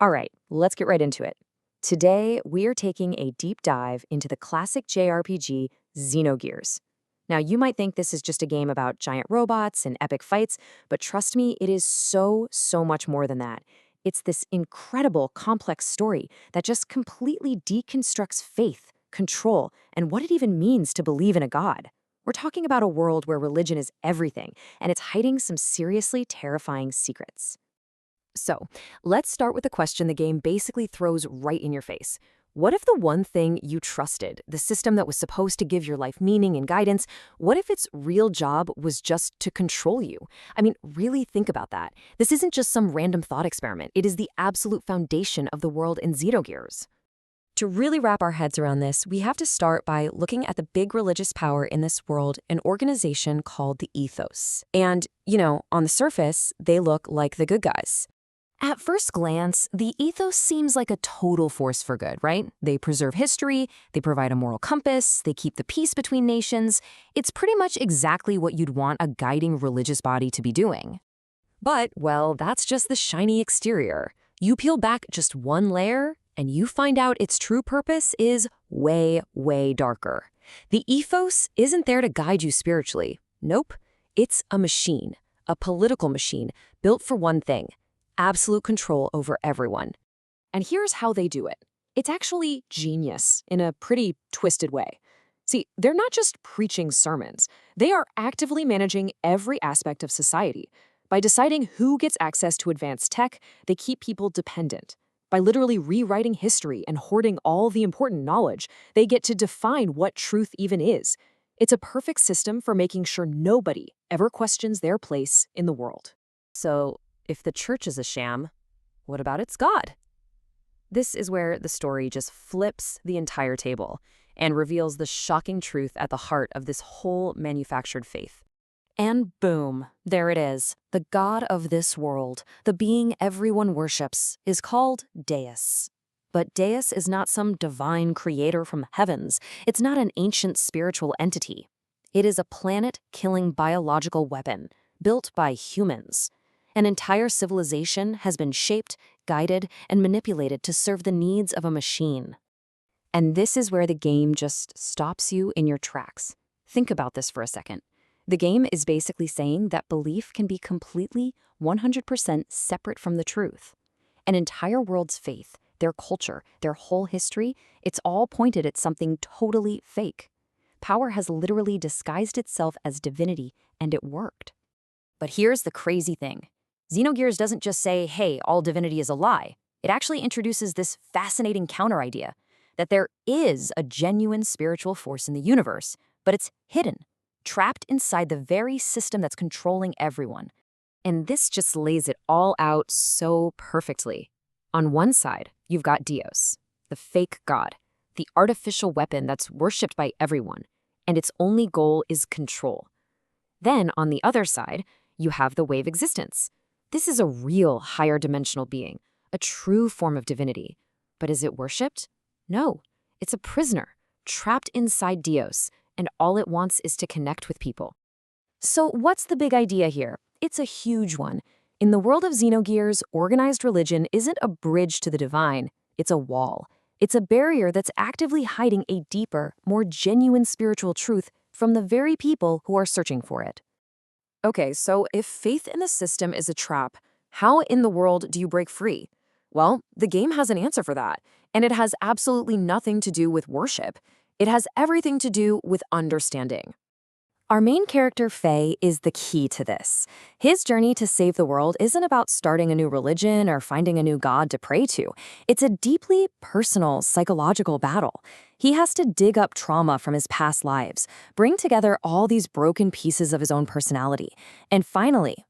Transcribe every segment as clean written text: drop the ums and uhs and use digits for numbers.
All right, let's get right into it. Today, we are taking a deep dive into the classic JRPG Xenogears. Now, you might think this is just a game about giant robots and epic fights, but trust me, it is so much more than that. It's this incredible, complex story that just completely deconstructs faith, control, and what it even means to believe in a god. We're talking about a world where religion is everything, and it's hiding some seriously terrifying secrets. So, let's start with the question the game basically throws right in your face. What if the one thing you trusted, the system that was supposed to give your life meaning and guidance, what if its real job was just to control you? I mean, really think about that. This isn't just some random thought experiment. It is the absolute foundation of the world in Xenogears. To really wrap our heads around this, we have to start by looking at the big religious power in this world, an organization called the Ethos. And, on the surface, they look like the good guys. At first glance, the ethos seems like a total force for good, right? They preserve history, they provide a moral compass, they keep the peace between nations. It's pretty much exactly what you'd want a guiding religious body to be doing. But, well, that's just the shiny exterior. You peel back just one layer, and you find out its true purpose is way darker. The ethos isn't there to guide you spiritually. Nope. It's a machine, a political machine, built for one thing: absolute control over everyone. And here's how they do it. It's actually genius in a pretty twisted way. See, they're not just preaching sermons. They are actively managing every aspect of society. By deciding who gets access to advanced tech, they keep people dependent. By literally rewriting history and hoarding all the important knowledge, they get to define what truth even is. It's a perfect system for making sure nobody ever questions their place in the world. So, if the church is a sham, what about its God? This is where the story just flips the entire table and reveals the shocking truth at the heart of this whole manufactured faith. And boom, there it is. The God of this world, the being everyone worships, is called Deus. But Deus is not some divine creator from heavens. It's not an ancient spiritual entity. It is a planet-killing biological weapon built by humans. An entire civilization has been shaped, guided, and manipulated to serve the needs of a machine. And this is where the game just stops you in your tracks. Think about this for a second. The game is basically saying that belief can be completely, 100% separate from the truth. An entire world's faith, their culture, their whole history, it's all pointed at something totally fake. Power has literally disguised itself as divinity, and it worked. But here's the crazy thing. Xenogears doesn't just say, hey, all divinity is a lie. It actually introduces this fascinating counter-idea, that there is a genuine spiritual force in the universe, but it's hidden, trapped inside the very system that's controlling everyone. And this just lays it all out so perfectly. On one side, you've got Dios, the fake god, the artificial weapon that's worshipped by everyone, and its only goal is control. Then, on the other side, you have the wave existence. This is a real higher dimensional being, a true form of divinity. But is it worshipped? No. It's a prisoner, trapped inside Dios, and all it wants is to connect with people. So what's the big idea here? It's a huge one. In the world of Xenogears, organized religion isn't a bridge to the divine, it's a wall. It's a barrier that's actively hiding a deeper, more genuine spiritual truth from the very people who are searching for it. Okay, so if faith in the system is a trap, how in the world do you break free? Well, the game has an answer for that, and it has absolutely nothing to do with worship. It has everything to do with understanding. Our main character, Faye, is the key to this. His journey to save the world isn't about starting a new religion or finding a new god to pray to. It's a deeply personal, psychological battle. He has to dig up trauma from his past lives, bring together all these broken pieces of his own personality, and finally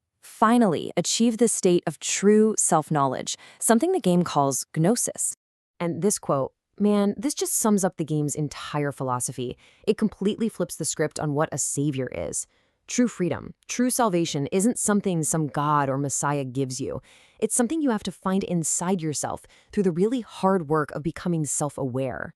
achieve the state of true self-knowledge, something the game calls gnosis. And this quote, man, this just sums up the game's entire philosophy. It completely flips the script on what a savior is. True freedom, true salvation isn't something some god or messiah gives you. It's something you have to find inside yourself through the really hard work of becoming self-aware.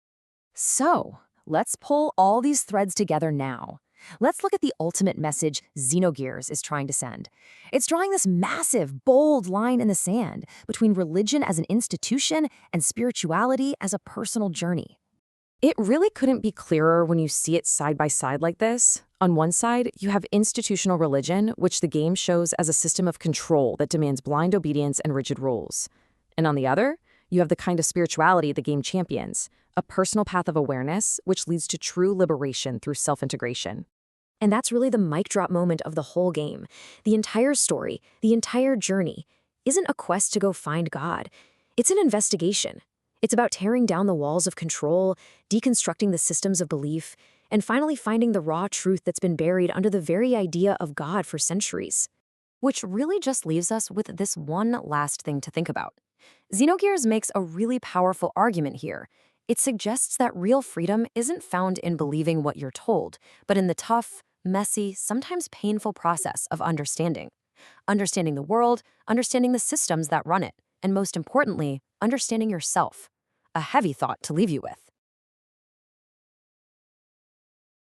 So, let's pull all these threads together now. Let's look at the ultimate message Xenogears is trying to send. It's drawing this massive, bold line in the sand between religion as an institution and spirituality as a personal journey. It really couldn't be clearer when you see it side by side like this. On one side, you have institutional religion, which the game shows as a system of control that demands blind obedience and rigid rules. And on the other, you have the kind of spirituality the game champions, a personal path of awareness, which leads to true liberation through self-integration. And that's really the mic drop moment of the whole game. The entire story, the entire journey, isn't a quest to go find God. It's an investigation. It's about tearing down the walls of control, deconstructing the systems of belief, and finally finding the raw truth that's been buried under the very idea of God for centuries. Which really just leaves us with this one last thing to think about. Xenogears makes a really powerful argument here. It suggests that real freedom isn't found in believing what you're told, but in the tough, messy, sometimes painful process of understanding. Understanding the world, understanding the systems that run it, and most importantly, understanding yourself. A heavy thought to leave you with.